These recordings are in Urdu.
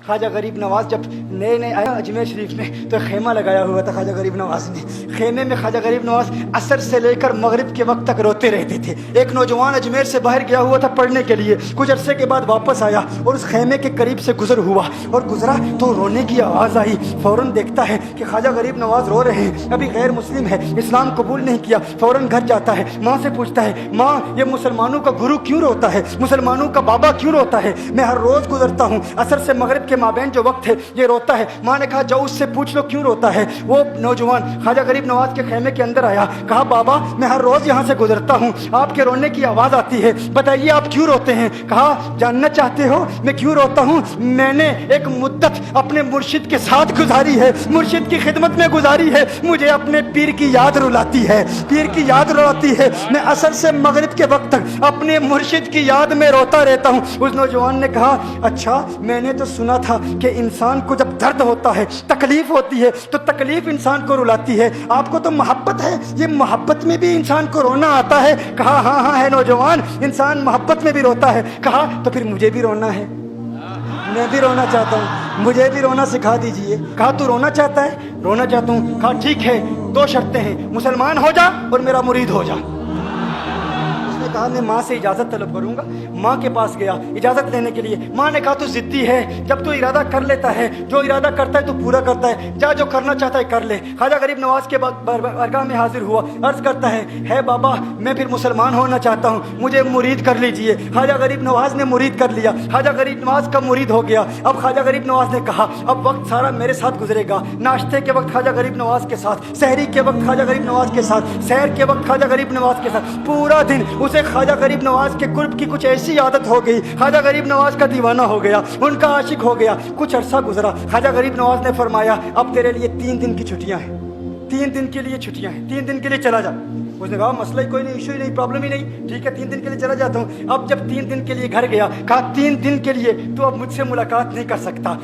خواجہ غریب نواز جب نئے نئے آیا اجمیر شریف میں تو خیمہ لگایا ہوا تھا خواجہ غریب نواز نے. خیمے میں خواجہ غریب نواز عصر سے لے کر مغرب کے وقت تک روتے رہتے تھے. ایک نوجوان اجمیر سے باہر گیا ہوا تھا پڑھنے کے لیے, کچھ عرصے کے بعد واپس آیا اور اس خیمے کے قریب سے گزر ہوا اور گزرا تو رونے کی آواز آئی. فوراً دیکھتا ہے کہ خواجہ غریب نواز رو رہے ہیں, ابھی غیر مسلم ہے, اسلام قبول نہیں کیا. فوراً گھر جاتا ہے, ماں سے پوچھتا ہے, ماں یہ مسلمانوں کا گرو کیوں روتا ہے, مسلمانوں کا بابا کیوں روتا ہے؟ میں ہر روز گزرتا ہوں, عصر سے مغرب کے مابین جو وقت ہے یہ روتا ہے. ماں نے کہا جاؤ اس سے پوچھ لو کیوں روتا ہے. وہ نوجوان خواجہ غریب نواز کے خیمے کے اندر آیا, کہا بابا میں ہر روز یہاں سے گزرتا ہوں, آپ کے رونے کی آواز آتی ہے, بتائیے آپ کیوں روتے ہیں؟ کہا جاننا چاہتے ہو میں کیوں روتا ہوں؟ میں نے ایک مدت اپنے مرشد کے ساتھ گزاری ہے, مرشد کی خدمت میں گزاری ہے, مجھے اپنے پیر کی یاد رلاتی ہے, پیر کی یاد رلاتی ہے. میں عصر سے مغرب کے وقت تک اپنے مرشد کی یاد میں روتا رہتا ہوں. اس نوجوان نے کہا اچھا میں نے تو سنا تھا کہ انسان کو جب درد ہوتا ہے, تکلیف ہوتی ہے تو تکلیف انسان کو رلاتی ہے, آپ کو تو محبت ہے, یہ محبت میں بھی انسان کو رونا آتا ہے؟ کہا ہاں ہاں ہے نوجوان, انسان محبت میں بھی روتا ہے. کہا تو پھر مجھے بھی رونا ہے, میں بھی رونا چاہتا ہوں, مجھے بھی رونا سکھا دیجئے. کہا تو رونا چاہتا ہے؟ رونا چاہتا ہوں. کہا ٹھیک ہے, دو شرطیں ہیں, مسلمان ہو جا اور میرا مرید ہو جا. اس نے کہا میں ماں سے اجازت طلب کروں گا. ماں کے پاس گیا اجازت لینے کے لیے. ماں نے کہا تو ضدی ہے, جب تو ارادہ کر لیتا ہے, جو ارادہ کرتا ہے تو پورا کرتا ہے, جا جو کرنا چاہتا ہے کر لے. خواجہ غریب نواز کے بارگاہ میں حاضر ہوا, عرض کرتا ہے بابا میں پھر مسلمان ہونا چاہتا ہوں, مجھے مرید کر لیجئے. خواجہ غریب نواز نے مرید کر لیا, خواجہ غریب نواز کا مرید ہو گیا. اب خواجہ غریب نواز نے کہا اب وقت سارا میرے ساتھ گزرے گا, ناشتے کے وقت خواجہ غریب نواز کے ساتھ, سحری کے وقت خواجہ غریب نواز کے ساتھ, سحر کے وقت خواجہ غریب نواز کے ساتھ, پورا دن اسے خواجہ غریب نواز کے قرب کی کچھ ایسی عادت ہو گئی, خواجہ غریب نواز کا دیوانہ ہو گیا, ان کا عاشق ہو گیا. کچھ عرصہ گزرا, خواجہ غریب نواز نے فرمایا اب تیرے لیے 3 دن کی چھٹیاں ہیں, 3 دن کے لیے چھٹیاں ہیں, 3 دن کے لیے چلا جا. اس نے کہا مسئلہ ہی کوئی نہیں, ایشو ہی نہیں, پرابلم ہی نہیں, ٹھیک ہے 3 دن کے لیے چلا جاتا ہوں. اب جب 3 دن کے لیے گھر گیا, کہا 3 دن کے لیے تو اب مجھ سے ملاقات نہیں کر سکتا,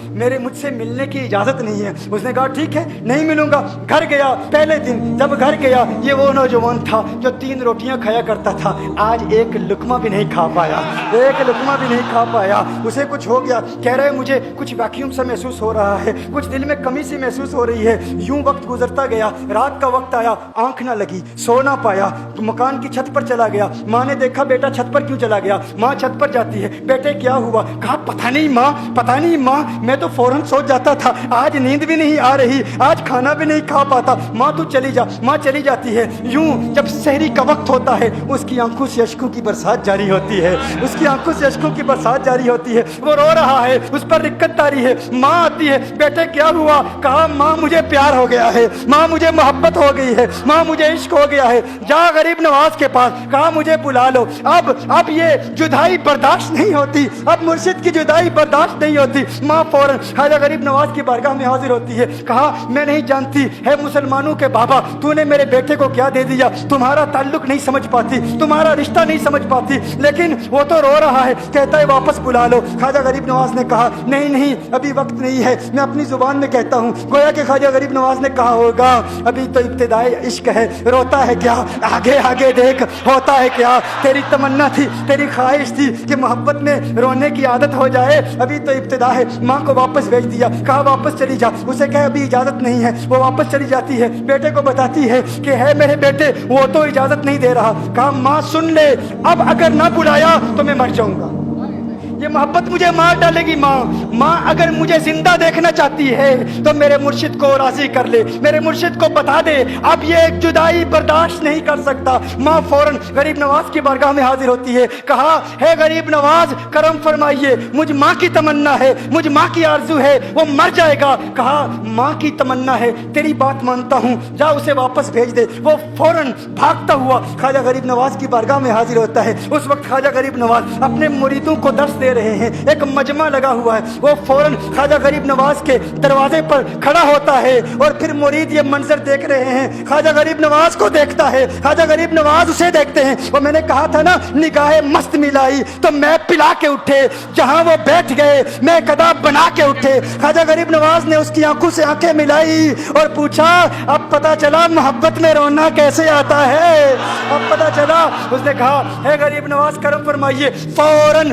مجھ سے ملنے کی اجازت نہیں ہے. اس نے کہا ٹھیک ہے نہیں ملوں گا. گھر گیا, پہلے دن جب گھر گیا یہ وہ نوجوان تھا جو 3 روٹیاں کھایا کرتا تھا, آج ایک لقمہ بھی نہیں کھا پایا, ایک لقمہ بھی نہیں کھا پایا. اسے کچھ ہو گیا, کہہ رہے مجھے کچھ ویکیوم سا محسوس ہو رہا ہے, کچھ دل میں کمی سی محسوس ہو رہی ہے. یوں وقت گزرتا گیا, رات کا وقت آیا, آنکھ نہ لگی, سو نہ پایا, مکان کی چھت پر چلا گیا. ماں نے دیکھا بیٹا چھت پر کیوں چلا گیا؟ ماں چھت پر جاتی ہے, بیٹے کیا ہوا؟ کہا پتہ نہیں ماں, میں تو فوراً سو جاتا تھا, آج نیند بھی نہیں آ رہی, آج کھانا بھی نہیں کھا پاتا. ماں تو چلی جا. ماں چلی جاتی ہے. یوں جب سحری کا وقت ہوتا ہے اس کی آنکھوں سے اشکوں کی برسات جاری ہوتی ہے, اس کی آنکھوں سے اشکوں کی برسات جاری ہوتی ہے. وہ رو رہا ہے, اس پر رکت تاری ہے. ماں آتی ہے, بیٹے کیا ہوا؟ کہا ماں مجھے پیار ہو گیا ہے, ماں مجھے محبت ہو گئی ہے, ماں مجھے عشق ہو گیا ہے. جا غریب نواز کے پاس, کہا مجھے بلا لو. اب یہ جدائی برداشت نہیں ہوتی, اب مرشد کی جدائی برداشت نہیں ہوتی. ماں فوراً خواجہ غریب نواز کی بارگاہ میں حاضر ہوتی ہے. کہا میں نہیں جانتی ہے مسلمانوں کے بابا, تو نے میرے بیٹے کو کیا دے دیا, تمہارا تعلق نہیں سمجھ پاتی, تمہارا رشتہ نہیں سمجھ پاتی, لیکن وہ تو رو رہا ہے, کہتا ہے واپس بلا لو. خواجہ غریب نواز نے کہا نہیں ابھی وقت نہیں ہے, میں اپنی زبان میں کہتا ہوں. گویا کہ خواجہ غریب نواز نے کہا ہوگا ابھی تو ابتدائی عشق ہے, روتا ہے کیا, آگے دیکھ ہوتا ہے کیا. تیری تمنا تھی, تیری خواہش تھی کہ محبت میں رونے کی عادت ہو جائے, ابھی تو ابتدا ہے. ماں کو واپس بھیج دیا, کہا واپس چلی جا. اسے کہا ابھی اجازت نہیں ہے, وہ واپس چلی جاتی ہے. بیٹے کو بتاتی ہے کہ ہے میرے بیٹے وہ تو اجازت نہیں دے رہا. کہا ماں سن لے, اب اگر نہ بلایا تو میں مر جاؤں گا, یہ محبت مجھے مار ڈالے گی. ماں اگر مجھے زندہ دیکھنا چاہتی ہے تو میرے مرشد کو راضی کر لے, میرے مرشد کو بتا دے اب یہ جدائی برداشت نہیں کر سکتا. ماں فوراً غریب نواز کی بارگاہ میں حاضر ہوتی ہے. کہا ہے غریب نواز کرم فرمائیے, مجھ ماں کی تمنا ہے, مجھ ماں کی آرزو ہے, وہ مر جائے گا. کہا ماں کی تمنا ہے, تیری بات مانتا ہوں, جا اسے واپس بھیج دے. وہ فوراً بھاگتا ہوا خواجہ غریب نواز کی بارگاہ میں حاضر ہوتا ہے. اس وقت خواجہ غریب نواز اپنے مریدوں کو درس دے رہے ہیں, ایک مجمع لگا ہوا ہے. وہ فوراً خواجہ غریب نواز کے دروازے پر کھڑا ہوتا ہے اور پھر مرید یہ منظر دیکھ رہے ہیں. خواجہ غریب نواز کو دیکھتا ہے, خواجہ غریب نواز اسے دیکھتے ہیں. وہ میں نے کہا تھا نا نگاہ مست ملائی تو میں پلا کے اٹھے, جہاں وہ بیٹھ گئے میں قدا بنا کے اٹھے. خواجہ غریب نواز نے اس کی آنکھوں سے آنکھیں ملائی اور پوچھا اب پتا چلا محبت میں رونا کیسے آتا ہے, اب پتا چلا. اس نے کہا ہے غریب نواز کرم فرمائیے. فوراً